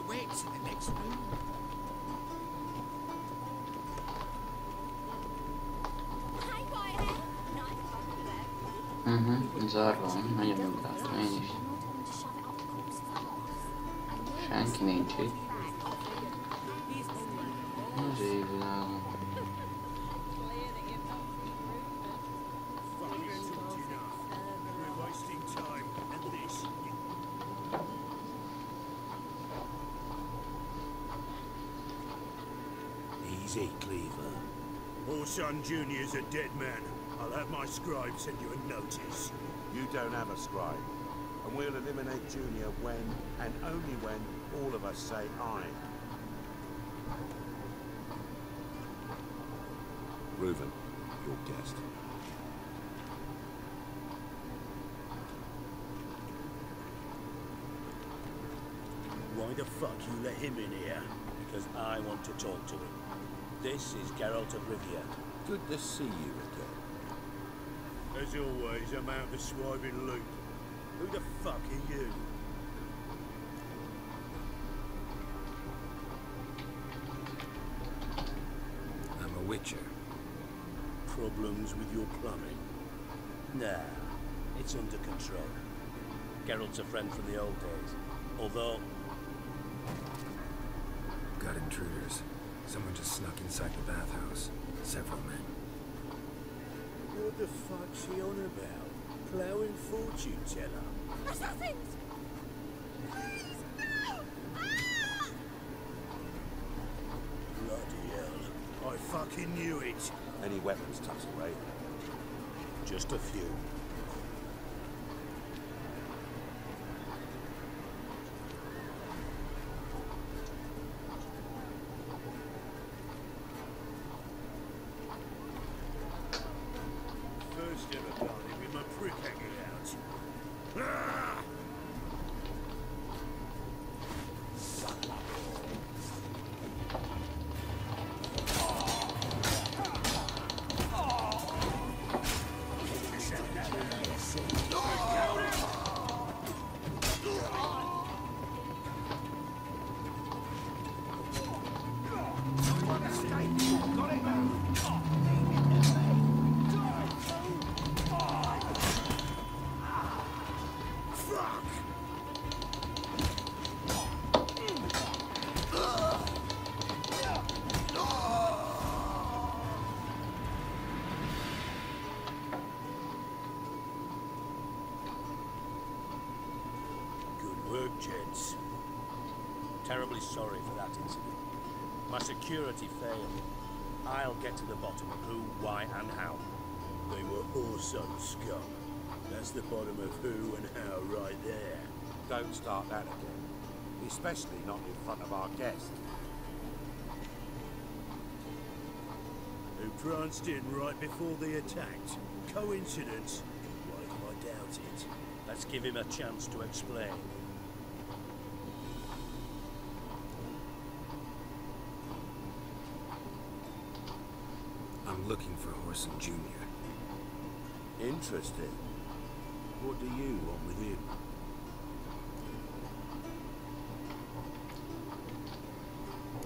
wet in the next room. Zárva van, nagyon meglátom én is. Senki nincs itt. Az évvilágon. Easy, Cleaver. Orson Jr.'s a dead man. I'll have my scribe send you a notice. You don't have a scribe, and we'll eliminate Junior when, and only when, all of us say aye. Reuven, your guest. Why the fuck you let him in here? Because I want to talk to him. This is Geralt of Rivia. Good to see you again. As always, I'm out the swiving loop. Who the fuck are you? I'm a witcher. Problems with your plumbing? Nah, it's under control. Geralt's a friend from the old days. Although... Got intruders. Someone just snuck inside the bathhouse. Several men. What the fuck's he on about? Ploughing fortune teller? Assassins! Please, no! Ah! Bloody hell. I fucking knew it. Any weapons tucked away? Just a few. First ever party with my prick hanging out. Ah! Gents. Terribly sorry for that incident. My security failed. I'll get to the bottom of who, why, and how. They were Orson scum. That's the bottom of who and how right there. Don't start that again. Especially not in front of our guest. Who pranced in right before they attacked. Coincidence? Why do I doubt it? Let's give him a chance to explain. I'm looking for Orson Jr. Interesting. What do you want with him?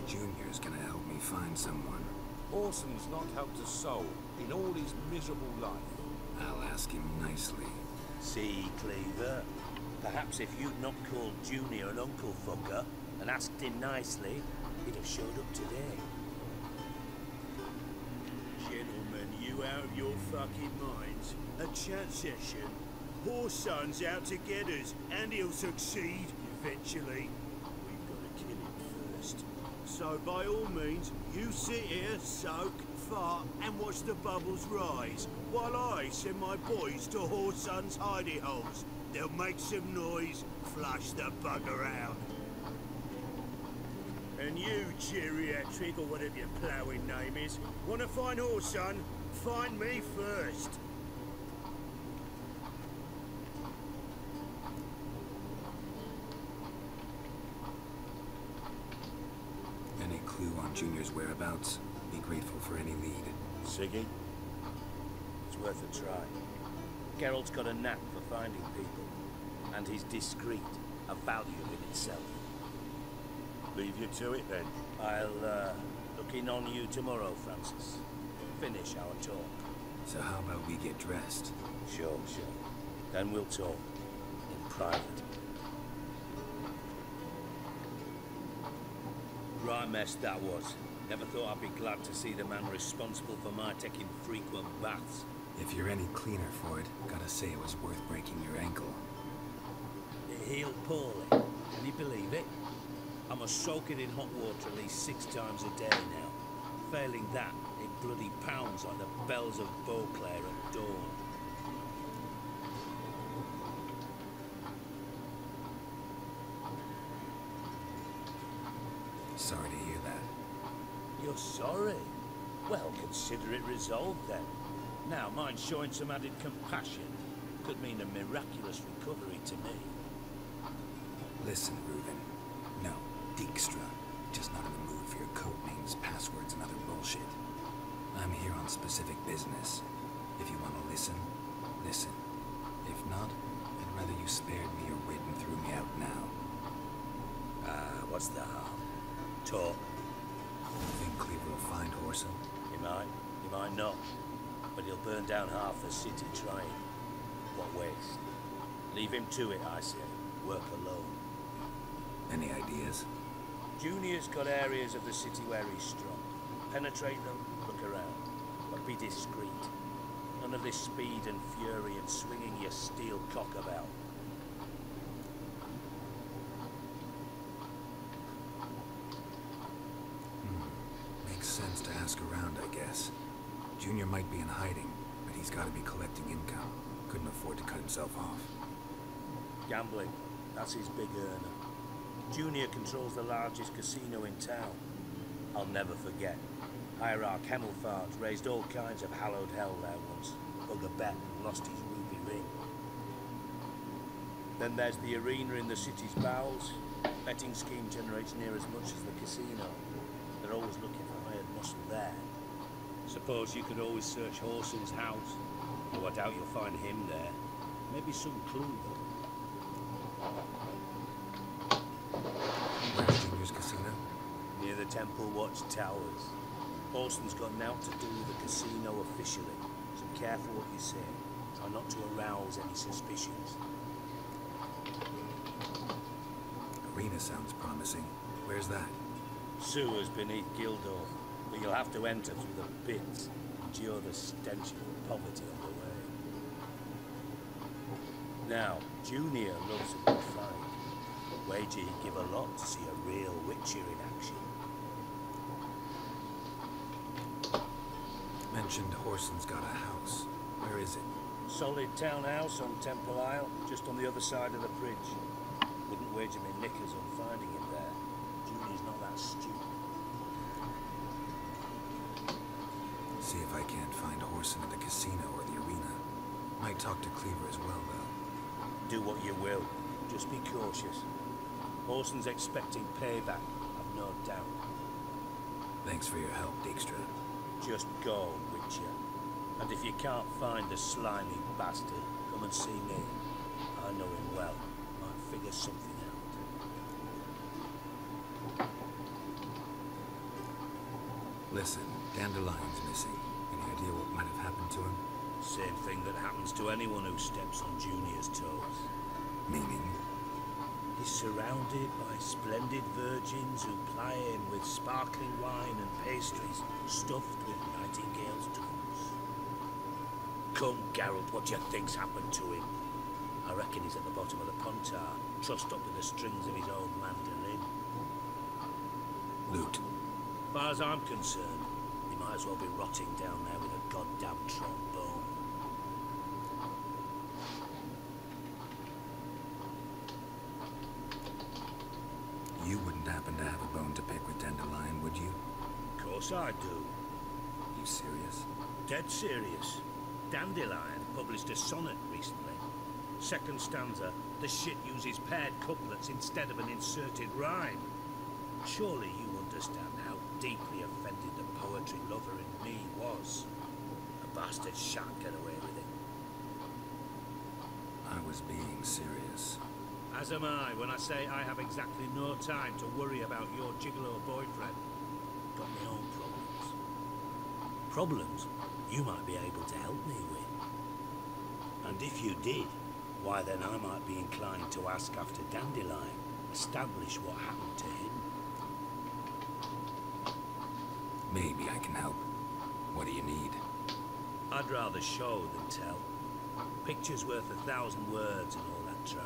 Junior's gonna help me find someone. Orson's not helped a soul in all his miserable life. I'll ask him nicely. See, Cleaver? Perhaps if you'd not called Junior an uncle fucker and asked him nicely, he'd have showed up today. Gentlemen, you out of your fucking minds? A chat session? Orson's out to get us, and he'll succeed eventually. We've got to kill him first. So by all means, you sit here, soak, fart, and watch the bubbles rise, while I send my boys to Orson's hidey holes. They'll make some noise, flush the bugger out. And you, geriatric, or whatever your ploughing name is, want to find Orson? Find me first. Any clue on Junior's whereabouts? Be grateful for any lead. Siggy? It's worth a try. Geralt's got a knack for finding people, and he's discreet, a value in itself. leave you to it then. I'll look in on you tomorrow, Francis. Finish our talk. So how about we get dressed? Sure. Then we'll talk. In private. Right mess that was. Never thought I'd be glad to see the man responsible for my taking frequent baths. If you're any cleaner for it, gotta say it was worth breaking your ankle. It healed poorly. Can you believe it? I must soak it in hot water at least 6 times a day now. Failing that, it bloody pounds like the bells of Beauclair at dawn. Sorry to hear that. You're sorry? Well, consider it resolved then. Now, mind showing some added compassion could mean a miraculous recovery to me. Listen, Reuben. No, Dijkstra. Just not in the mood for your code names, passwords, and other bullshit. I'm here on specific business. If you want to listen, listen. If not, I'd rather you spared me your wit and threw me out now. What's the harm? Talk. Think Cleaver will find Horson? He might not. But he'll burn down half the city trying. What waste? Leave him to it, I say. Work alone. Any ideas? Junior's got areas of the city where he's strong. Penetrate them, look around. But be discreet. None of this speed and fury and swinging your steel cock about. Makes sense to ask around, I guess. Junior might be in hiding, but he's got to be collecting income. Couldn't afford to cut himself off. Gambling. That's his big earner. Junior controls the largest casino in town. I'll never forget. Hierarch Hemmelfart raised all kinds of hallowed hell there once. Bugger bet and lost his ruby ring. Then there's the arena in the city's bowels. Betting scheme generates near as much as the casino. They're always looking for hired muscle there. Suppose you could always search Horson's house. Though I doubt you'll find him there. Maybe some clue though. Where's Junior's casino? Near the Temple Watch Towers. Horson's got now to do with the casino officially. So careful what you say. Try not to arouse any suspicions. Arena sounds promising. Where's that? Sewers beneath Guildhall. But you'll have to enter through the pits. Endure the stench of poverty on the way. Now, Junior loves a good fight. Wager he'd give a lot to see a real Witcher in action. Mentioned Horson's got a house. Where is it? Solid townhouse on Temple Isle, just on the other side of the bridge. Wouldn't wager me knickers on finding him there. Junior's not that stupid. See if I can't find Horson at the casino or the arena. Might talk to Cleaver as well, though. Do what you will. Just be cautious. Horson's expecting payback, I've no doubt. Thanks for your help, Dijkstra. Just go, Witcher. And if you can't find the slimy bastard, come and see me. I know him well. Might figure something out. Listen, Dandelion's missing. Any idea what might have happened to him? Same thing that happens to anyone who steps on Junior's toes. Meaning? He's surrounded by splendid virgins who ply him with sparkling wine and pastries stuffed with nightingale's tongues. Come, Geralt, what do you think's happened to him? I reckon he's at the bottom of the Pontar, trussed up with the strings of his own mandolin. Loot. As far as I'm concerned, he might as well be rotting down there with a goddamn trombone. You wouldn't happen to have a bone to pick with Dandelion, would you? Of course I do. You serious? Dead serious. Dandelion published a sonnet recently. Second stanza, the shit uses paired couplets instead of an inserted rhyme. Surely you understand how deeply offended the poetry lover in me was. The bastard shan't get away with it. I was being serious. As am I when I say I have exactly no time to worry about your gigolo boyfriend. Got my own problems. Problems you might be able to help me with. And if you did, why then I might be inclined to ask after Dandelion, establish what happened to him. Maybe I can help. What do you need? I'd rather show than tell. Picture's worth 1,000 words and all that tribe.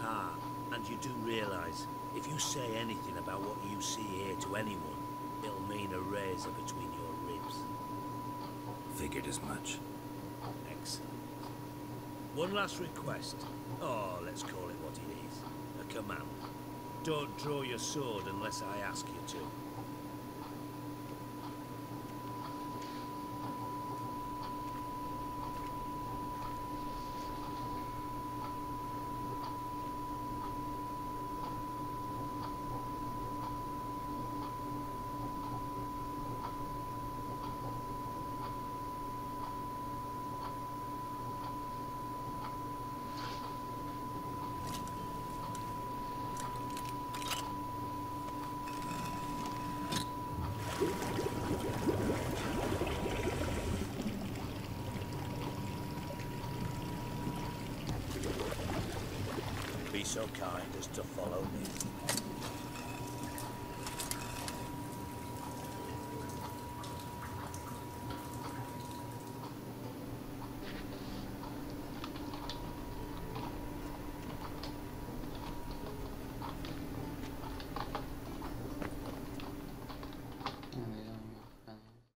Ah, and you do realize, if you say anything about what you see here to anyone, it'll mean a razor between your ribs. Figured as much. Excellent. One last request. Oh, let's call it what it is. A command. Don't draw your sword unless I ask you to. Be so kind as to follow me.